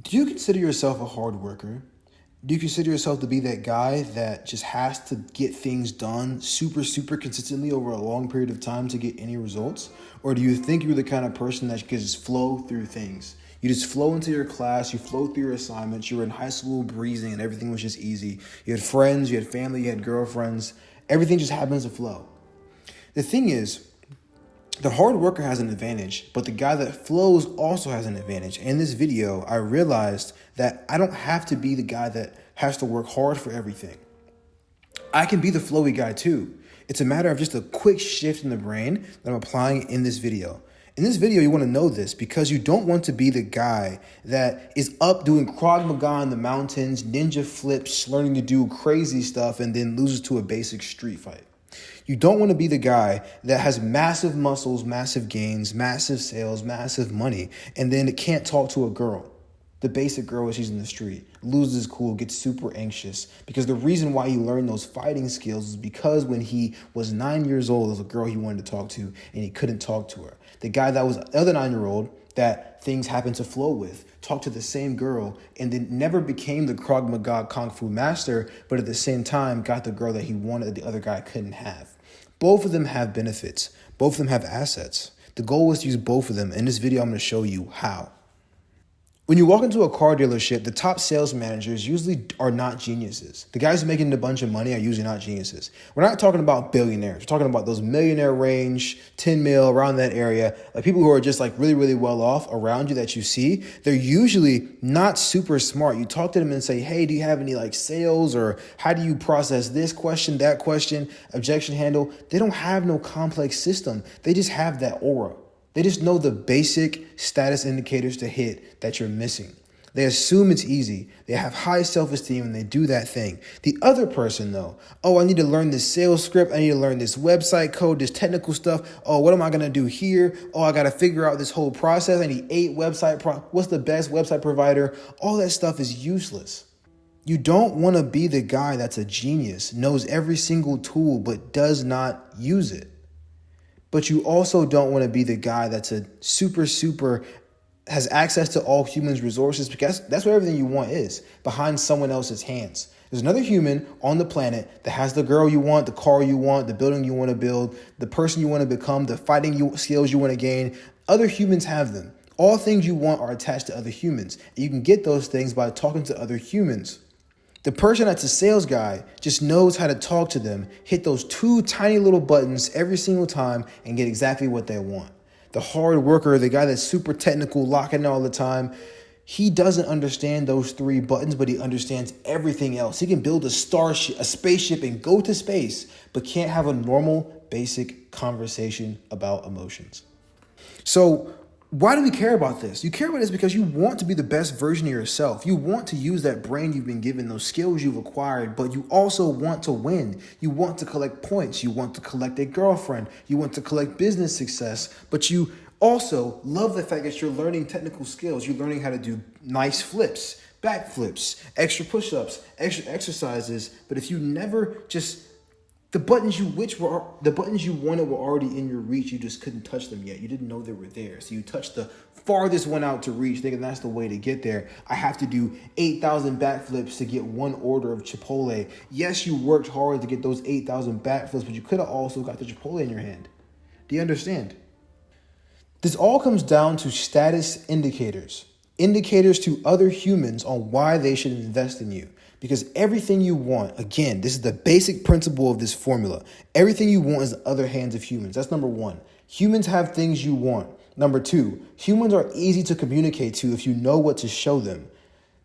Do you consider yourself a hard worker? Do you consider yourself to be that guy that just has to get things done super consistently over a long period of time to get any results? Or do you think you're the kind of person that can just flow through things? You just flow into your class, you flow through your assignments, you were in high school breezing and everything was just easy. You had friends, you had family, you had girlfriends. Everything just happens to flow. The thing is, the hard worker has an advantage, but the guy that flows also has an advantage. In this video, I realized that I don't have to be the guy that has to work hard for everything. I can be the flowy guy too. It's a matter of just a quick shift in the brain that I'm applying in this video. In this video, you want to know this because you don't want to be the guy that is up doing Krav Maga in the mountains, ninja flips, learning to do crazy stuff, and then loses to a basic street fight. You don't want to be the guy that has massive muscles, massive gains, massive sales, massive money, and then can't talk to a girl. The basic girl as she's in the street, loses cool, gets super anxious. Because the reason why he learned those fighting skills is because when he was 9 years old, there was a girl he wanted to talk to, and he couldn't talk to her. The guy that was the other 9-year-old that things happened to flow with, talked to the same girl, and then never became the Krav Maga Kung Fu master, but at the same time got the girl that he wanted that the other guy couldn't have. Both of them have benefits. Both of them have assets. The goal was to use both of them. In this video, I'm going to show you how. When you walk into a car dealership, the top sales managers usually are not geniuses. The guys making a bunch of money are usually not geniuses. We're not talking about billionaires. We're talking about those millionaire range, 10 mil, around that area. Like people who are just like really well off around you that you see. They're usually not super smart. You talk to them and say, hey, do you have any like sales, or how do you process this question, that question, objection handle? They don't have no complex system. They just have that aura. They just know the basic status indicators to hit that you're missing. They assume it's easy. They have high self-esteem and they do that thing. The other person though, oh, I need to learn this sales script. I need to learn this website code, this technical stuff. Oh, what am I going to do here? Oh, I got to figure out this whole process. I need 8 what's the best website provider? All that stuff is useless. You don't want to be the guy that's a genius, knows every single tool, but does not use it. But you also don't want to be the guy that's a super has access to all humans' resources, because that's where everything you want is, behind someone else's hands. There's another human on the planet that has the girl you want, the car you want, the building you want to build, the person you want to become, the fighting skills you want to gain. Other humans have them. All things you want are attached to other humans. And you can get those things by talking to other humans. The person that's a sales guy just knows how to talk to them, hit those 2 tiny little buttons every single time, and get exactly what they want. The hard worker, the guy that's super technical, locking all the time, he doesn't understand those 3 buttons, but he understands everything else. He can build a spaceship and go to space, but can't have a normal, basic conversation about emotions. So why do we care about this? You care about this because you want to be the best version of yourself. You want to use that brain you've been given, those skills you've acquired, but you also want to win. You want to collect points. You want to collect a girlfriend. You want to collect business success, but you also love the fact that you're learning technical skills. You're learning how to do nice flips, back flips, extra push-ups, extra exercises. But if you never just the buttons you wanted were already in your reach. You just couldn't touch them yet. You didn't know they were there. So you touched the farthest one out to reach, thinking that's the way to get there. I have to do 8,000 backflips to get 1 order of Chipotle. Yes, you worked hard to get those 8,000 backflips, but you could have also got the Chipotle in your hand. Do you understand? This all comes down to status indicators. Indicators to other humans on why they should invest in you. Because everything you want, again, this is the basic principle of this formula. Everything you want is the other hands of humans. That's number 1. Humans have things you want. Number 2, humans are easy to communicate to if you know what to show them.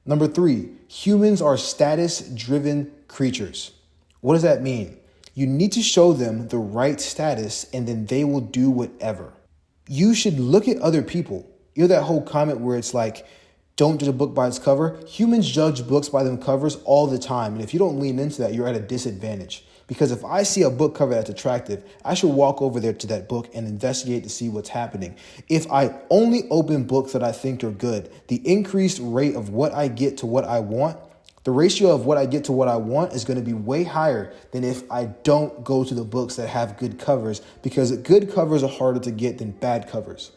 Number 3, humans are status-driven creatures. What does that mean? You need to show them the right status and then they will do whatever. You should look at other people. You know that whole comment where it's like, don't judge a book by its cover? Humans judge books by them covers all the time. And if you don't lean into that, you're at a disadvantage. Because if I see a book cover that's attractive, I should walk over there to that book and investigate to see what's happening. If I only open books that I think are good, the increased rate of what I get to what I want, the ratio of what I get to what I want is going to be way higher than if I don't go to the books that have good covers, because good covers are harder to get than bad covers.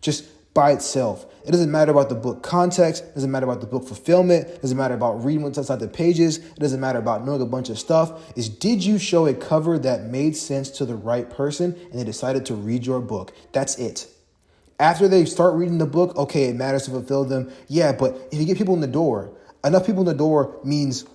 Just by itself. It doesn't matter about the book context. It doesn't matter about the book fulfillment. It doesn't matter about reading what's inside the pages. It doesn't matter about knowing a bunch of stuff. It's, did you show a cover that made sense to the right person and they decided to read your book? That's it. After they start reading the book, okay, it matters to fulfill them. Yeah, but if you get people in the door, enough people in the door means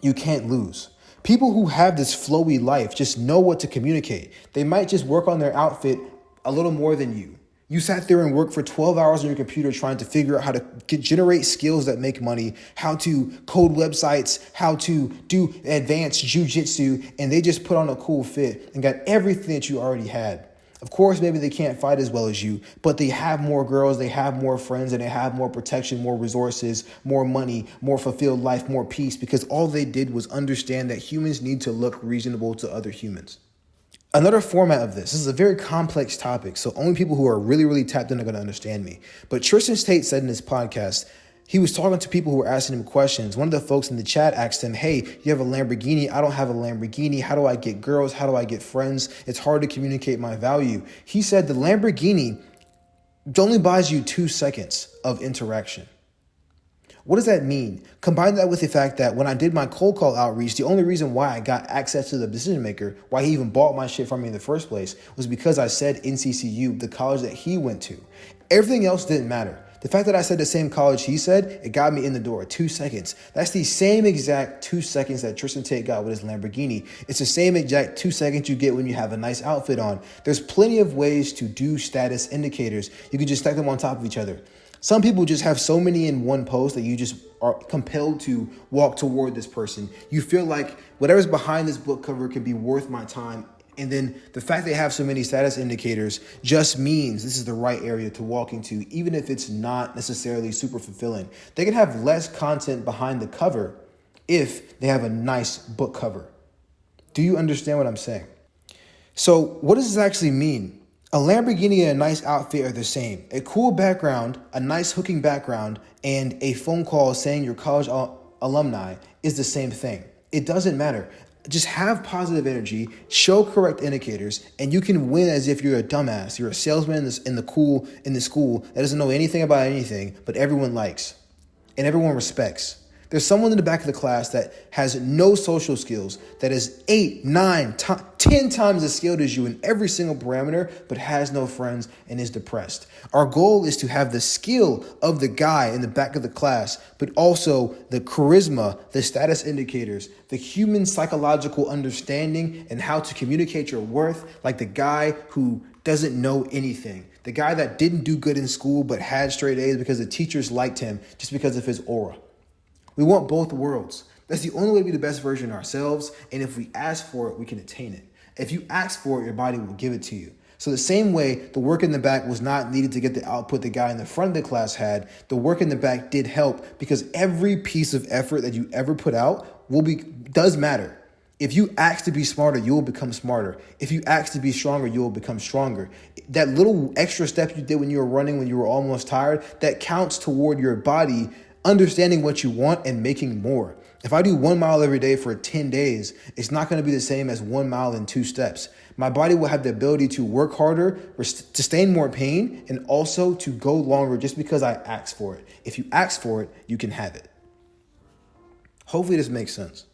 you can't lose. People who have this flowy life just know what to communicate. They might just work on their outfit a little more than you. You sat there and worked for 12 hours on your computer trying to figure out how to generate skills that make money, how to code websites, how to do advanced jujitsu, and they just put on a cool fit and got everything that you already had. Of course, maybe they can't fight as well as you, but they have more girls, they have more friends, and they have more protection, more resources, more money, more fulfilled life, more peace, because all they did was understand that humans need to look reasonable to other humans. Another format of this is a very complex topic, so only people who are really, really tapped in are going to understand me. But Tristan Tate said in his podcast, he was talking to people who were asking him questions. One of the folks in the chat asked him, hey, you have a Lamborghini. I don't have a Lamborghini. How do I get girls? How do I get friends? It's hard to communicate my value. He said the Lamborghini only buys you 2 seconds of interaction. What does that mean? Combine that with the fact that when I did my cold call outreach, the only reason why I got access to the decision maker, why he even bought my shit from me in the first place, was because I said NCCU, the college that he went to. Everything else didn't matter. The fact that I said the same college he said, it got me in the door. 2 seconds. That's the same exact 2 seconds that Tristan Tate got with his Lamborghini. It's the same exact 2 seconds you get when you have a nice outfit on. There's plenty of ways to do status indicators. You can just stack them on top of each other. Some people just have so many in one post that you just are compelled to walk toward this person. You feel like whatever's behind this book cover could be worth my time. And then the fact they have so many status indicators just means this is the right area to walk into, even if it's not necessarily super fulfilling. They can have less content behind the cover if they have a nice book cover. Do you understand what I'm saying? So what does this actually mean? A Lamborghini and a nice outfit are the same. A cool background, a nice hooking background, and a phone call saying you're college alumni is the same thing. It doesn't matter. Just have positive energy, show correct indicators, and you can win as if you're a dumbass. You're a salesman in the school that doesn't know anything about anything, but everyone likes and everyone respects. There's someone in the back of the class that has no social skills, that is 8, 9, 10 times as skilled as you in every single parameter, but has no friends and is depressed. Our goal is to have the skill of the guy in the back of the class, but also the charisma, the status indicators, the human psychological understanding, and how to communicate your worth like the guy who doesn't know anything. The guy that didn't do good in school, but had straight A's because the teachers liked him just because of his aura. We want both worlds. That's the only way to be the best version of ourselves. And if we ask for it, we can attain it. If you ask for it, your body will give it to you. So the same way the work in the back was not needed to get the output the guy in the front of the class had, the work in the back did help because every piece of effort that you ever put out does matter. If you ask to be smarter, you will become smarter. If you ask to be stronger, you will become stronger. That little extra step you did when you were running, when you were almost tired, that counts toward your body understanding what you want and making more. If I do 1 mile every day for 10 days, it's not going to be the same as 1 mile in 2 steps. My body will have the ability to work harder, sustain more pain, and also to go longer just because I ask for it. If you ask for it, you can have it. Hopefully this makes sense.